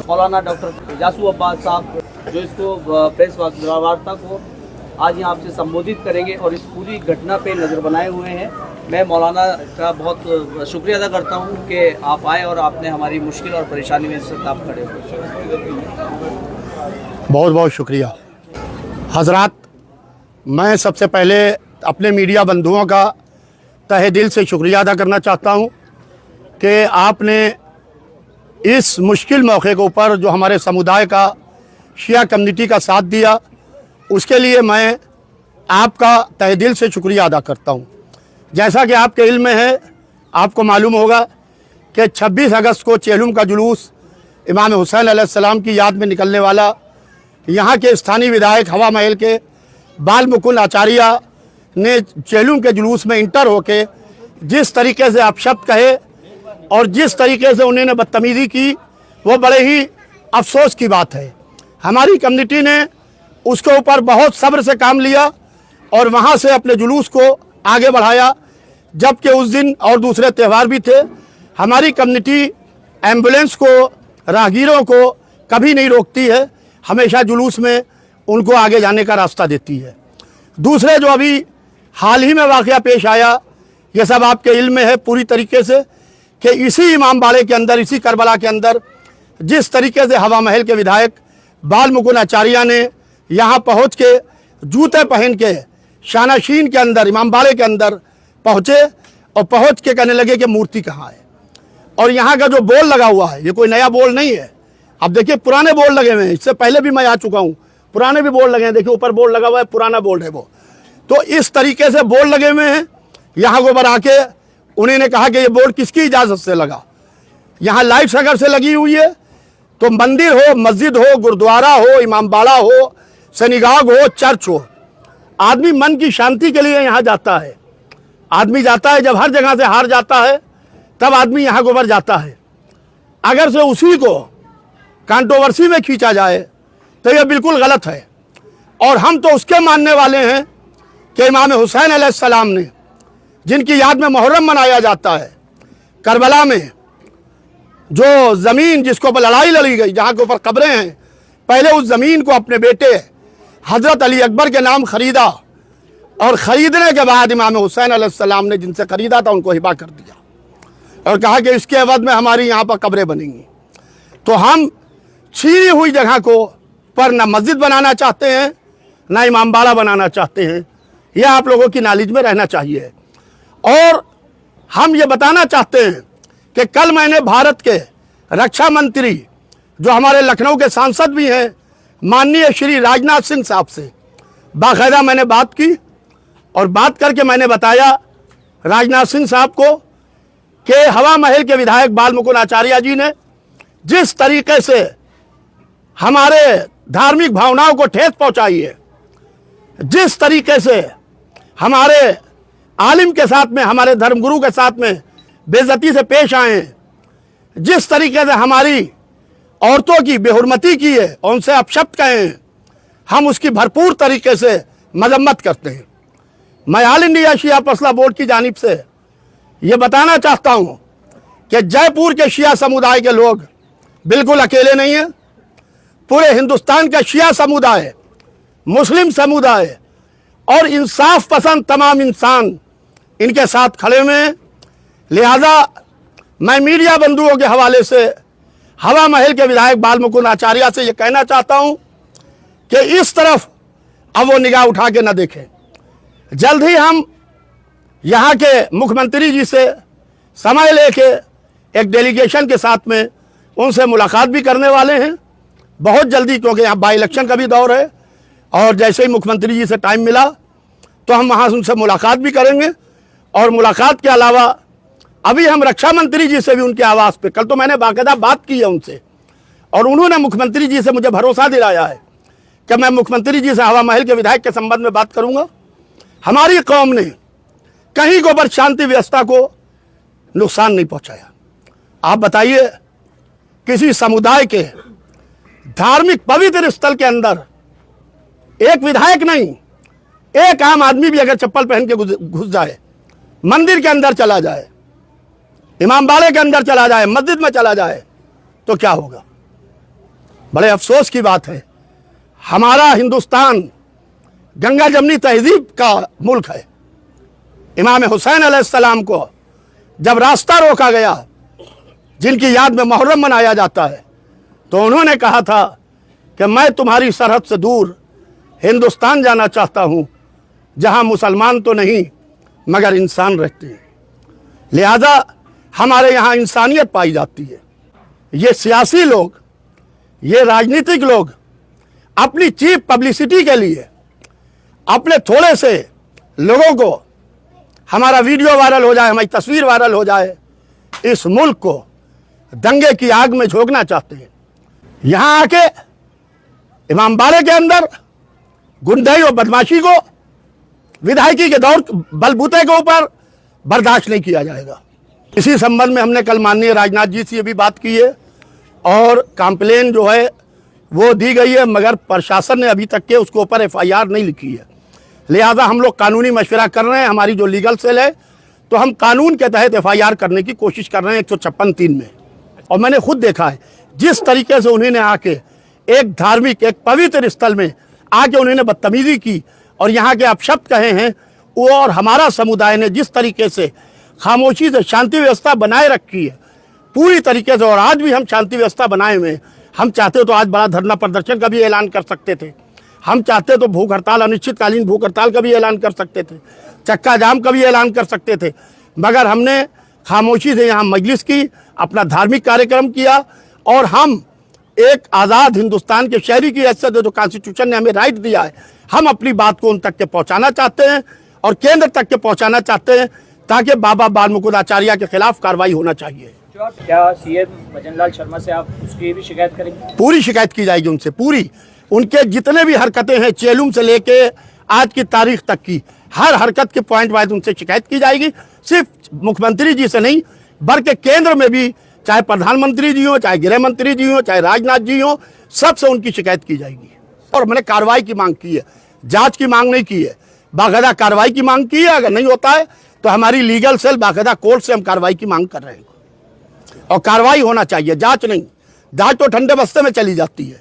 मौलाना doctor यासू Abbas साहब जो इसको प्रेस वार्ता को आज यहाँ आपसे संबोधित करेंगे और इस पूरी घटना पे नज़र बनाए हुए हैं। मैं मौलाना का बहुत शुक्रिया अदा करता हूँ कि आप आए और आपने हमारी मुश्किल और परेशानी में इस वक्त आप खड़े हो। बहुत बहुत शुक्रिया हजरात। मैं सबसे पहले अपने मीडिया बंधुओं का तहे दिल से शुक्रिया अदा करना चाहता हूँ कि आपने इस मुश्किल मौके के ऊपर जो हमारे समुदाय का शिया कम्युनिटी का साथ दिया, उसके लिए मैं आपका तहे दिल से शुक्रिया अदा करता हूँ। जैसा कि आपके इल्म में है, आपको मालूम होगा कि 26 अगस्त को चेहलुम का जुलूस इमाम हुसैन अलैहिस्सलाम की याद में निकलने वाला, यहाँ के स्थानीय विधायक हवा महल के बाल मुकुंद आचार्य ने चेहलुम के जुलूस में इंटर होके जिस तरीके से अपशब्द कहे और जिस तरीके से उन्होंने बदतमीज़ी की, वो बड़े ही अफसोस की बात है। हमारी कम्युनिटी ने उसके ऊपर बहुत सब्र से काम लिया और वहाँ से अपने जुलूस को आगे बढ़ाया। जबकि उस दिन और दूसरे त्यौहार भी थे। हमारी कम्युनिटी एम्बुलेंस को, राहगीरों को कभी नहीं रोकती है, हमेशा जुलूस में उनको आगे जाने का रास्ता देती है। दूसरे जो अभी हाल ही में वाक़या पेश आया, ये सब आपके इल्म में है पूरी तरीके से कि इसी इमामबाड़े के अंदर, इसी करबला के अंदर जिस तरीके से हवा महल के विधायक बाल मुकुंद आचार्य ने यहाँ पहुँच के जूते पहन के शानाशीन के अंदर, इमामबाड़े के अंदर पहुँचे और पहुँच के कहने लगे कि मूर्ति कहाँ है। और यहाँ का जो बोर्ड लगा हुआ है, ये कोई नया बोर्ड नहीं है। अब देखिए पुराने बोर्ड लगे हुए हैं, इससे पहले भी मैं आ चुका हूँ, पुराने भी बोर्ड लगे हैं। देखिए ऊपर बोर्ड लगा हुआ है, पुराना बोर्ड है वो। तो इस तरीके से बोर्ड लगे हुए हैं। यहाँ को ऊपर आके उन्होंने कहा कि ये बोर्ड किसकी इजाज़त से लगा। यहाँ लाइट्स अगर से लगी हुई है तो मंदिर हो, मस्जिद हो, गुरुद्वारा हो, इमामबाड़ा हो, सनीगाग हो, चर्च हो, आदमी मन की शांति के लिए यहाँ जाता है। आदमी जाता है जब हर जगह से हार जाता है, तब आदमी यहाँ को ऊपर जाता है। अगर से उसी को कंट्रोवर्सी में खींचा जाए तो यह बिल्कुल गलत है। और हम तो उसके मानने वाले हैं कि इमाम हुसैन अलैहिस्सलाम ने, जिनकी याद में मुहर्रम मनाया जाता है, करबला में जो ज़मीन जिसको ऊपर लड़ाई लड़ी गई, जहाँ के ऊपर कब्रें हैं, पहले उस ज़मीन को अपने बेटे हज़रत अली अकबर के नाम ख़रीदा और ख़रीदने के बाद इमाम हुसैन अलैहिस्सलाम ने जिनसे ख़रीदा था उनको हिबा कर दिया और कहा कि इसके एवज में हमारी यहाँ पर कब्रें बनेंगी। तो हम छीनी हुई जगह को पर ना मस्जिद बनाना चाहते हैं, ना इमामबाड़ा बनाना चाहते हैं। यह आप लोगों की नॉलेज में रहना चाहिए। और हम ये बताना चाहते हैं कि कल मैंने भारत के रक्षा मंत्री, जो हमारे लखनऊ के सांसद भी हैं, माननीय श्री राजनाथ सिंह साहब से बाकायदा मैंने बात की और बात करके मैंने बताया राजनाथ सिंह साहब को कि हवा महल के विधायक बाल मुकुंद आचार्य जी ने जिस तरीके से हमारे धार्मिक भावनाओं को ठेस पहुंचाई है, जिस तरीके से हमारे आलिम के साथ में, हमारे धर्मगुरु के साथ में बेइज्जती से पेश आए हैं, जिस तरीके से हमारी औरतों की बेहुरमती की है और उनसे अपशब्द कहे हैं, हम उसकी भरपूर तरीके से मजम्मत करते हैं। मैं ऑल इंडिया शिया मसला बोर्ड की जानिब से ये बताना चाहता हूँ कि जयपुर के शिया समुदाय के लोग बिल्कुल अकेले नहीं हैं। पूरे हिंदुस्तान का शिया समुदाय, मुस्लिम समुदाय और इंसाफ पसंद तमाम इंसान इनके साथ खड़े हुए हैं। लिहाजा मैं मीडिया बंधुओं के हवाले से हवा महल के विधायक बाल मुकुंद आचार्य से ये कहना चाहता हूँ कि इस तरफ अब वो निगाह उठा के न देखें। जल्द ही हम यहाँ के मुख्यमंत्री जी से समय लेके एक डेलीगेशन के साथ में उनसे मुलाकात भी करने वाले हैं बहुत जल्दी, क्योंकि यहाँ बाई इलेक्शन का भी दौर है। और जैसे ही मुख्यमंत्री जी से टाइम मिला तो हम वहाँ उनसे मुलाकात भी करेंगे। और मुलाकात के अलावा अभी हम रक्षा मंत्री जी से भी उनके आवास पे, कल तो मैंने बाकायदा बात की है उनसे और उन्होंने मुख्यमंत्री जी से मुझे भरोसा दिलाया है कि मैं मुख्यमंत्री जी से हवा महल के विधायक के संबंध में बात करूंगा। हमारी कौम ने कहीं को पर शांति व्यवस्था को नुकसान नहीं पहुंचाया। आप बताइए, किसी समुदाय के धार्मिक पवित्र स्थल के अंदर एक विधायक नहीं, एक आम आदमी भी अगर चप्पल पहन के घुस जाए, मंदिर के अंदर चला जाए, इमामबाड़े के अंदर चला जाए, मस्जिद में चला जाए, तो क्या होगा? बड़े अफसोस की बात है। हमारा हिंदुस्तान गंगा जमनी तहजीब का मुल्क है। इमाम हुसैन अलैहिस्सलाम को जब रास्ता रोका गया, जिनकी याद में मुहर्रम मनाया जाता है, तो उन्होंने कहा था कि मैं तुम्हारी सरहद से दूर हिंदुस्तान जाना चाहता हूं, जहां मुसलमान तो नहीं मगर इंसान रहते हैं। लिहाजा हमारे यहाँ इंसानियत पाई जाती है। ये सियासी लोग, ये राजनीतिक लोग अपनी चीप पब्लिसिटी के लिए, अपने थोड़े से लोगों को, हमारा वीडियो वायरल हो जाए, हमारी तस्वीर वायरल हो जाए, इस मुल्क को दंगे की आग में झोंकना चाहते हैं। यहाँ आके इमामबाड़े के अंदर गुंडई और बदमाशी को विधायकी के दौर बलबूते के ऊपर बर्दाश्त नहीं किया जाएगा। इसी संबंध में हमने कल माननीय राजनाथ जी से भी बात की है और कंप्लेन जो है वो दी गई है, मगर प्रशासन ने अभी तक के उसके ऊपर FIR नहीं लिखी है। लिहाजा हम लोग कानूनी मशवरा कर रहे हैं, हमारी जो लीगल सेल है, तो हम कानून के तहत FIR करने की कोशिश कर रहे हैं 156(3) में। और मैंने खुद देखा है जिस तरीके से उन्होंने आके एक धार्मिक, एक पवित्र स्थल में आके उन्होंने बदतमीजी की और यहाँ के अपशब्द कहे हैं, वो और हमारा समुदाय ने जिस तरीके से खामोशी से शांति व्यवस्था बनाए रखी है पूरी तरीके से, और आज भी हम शांति व्यवस्था बनाए हुए हैं। हम चाहते तो आज बड़ा धरना प्रदर्शन का भी ऐलान कर सकते थे, हम चाहते तो भूख हड़ताल, अनिश्चितकालीन भूख हड़ताल का भी ऐलान कर सकते थे, चक्का जाम का भी ऐलान कर सकते थे, मगर हमने खामोशी से यहाँ मजलिस की, अपना धार्मिक कार्यक्रम किया और हम एक आज़ाद हिंदुस्तान के शहरी की हैसियत जो कॉन्स्टिट्यूशन ने हमें राइट दिया है, हम अपनी बात को उन तक के पहुँचाना चाहते हैं और केंद्र तक के पहुँचाना चाहते हैं, ताकि बाबा बाल मुकुंद आचार्य के खिलाफ कार्रवाई होना चाहिए। क्या CM भजनलाल शर्मा से आप उसकी भी शिकायत करेंगे? पूरी शिकायत की जाएगी उनसे, पूरी उनके जितने भी हरकतें हैं, चेलूम से लेके आज की तारीख तक की हर हरकत के पॉइंट वाइज उनसे शिकायत की जाएगी। सिर्फ मुख्यमंत्री जी से नहीं, बल्कि केंद्र में भी, चाहे प्रधानमंत्री जी हो, चाहे गृह मंत्री जी हो, चाहे राजनाथ जी हो, सबसे उनकी शिकायत की जाएगी। और मैंने कार्रवाई की मांग की है, जांच की मांग नहीं की है, बाकायदा कार्रवाई की मांग की है। अगर नहीं होता है तो हमारी लीगल सेल बाकायदा कोर्ट से हम कार्रवाई की मांग कर रहे हैं और कार्रवाई होना चाहिए, जांच नहीं। जांच तो ठंडे बस्ते में चली जाती है,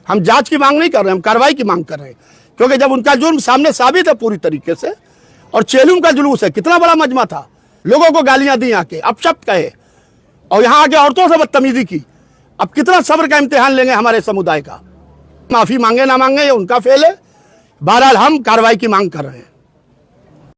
हम जांच की मांग नहीं कर रहे हैं, हम कार्रवाई की मांग कर रहे हैं। क्योंकि जब उनका जुर्म सामने साबित है पूरी तरीके से, और चेलूम का जुलूस है, कितना बड़ा मजमा था, लोगों को गालियां दी आके, अपशब्द कहे और यहाँ आके औरतों से बदतमीजी की। अब कितना सब्र का इम्तिहान लेंगे हमारे समुदाय का? माफी मांगे ना मांगे ये उनका फेल है। बहरहाल हम कार्रवाई की मांग कर रहे हैं।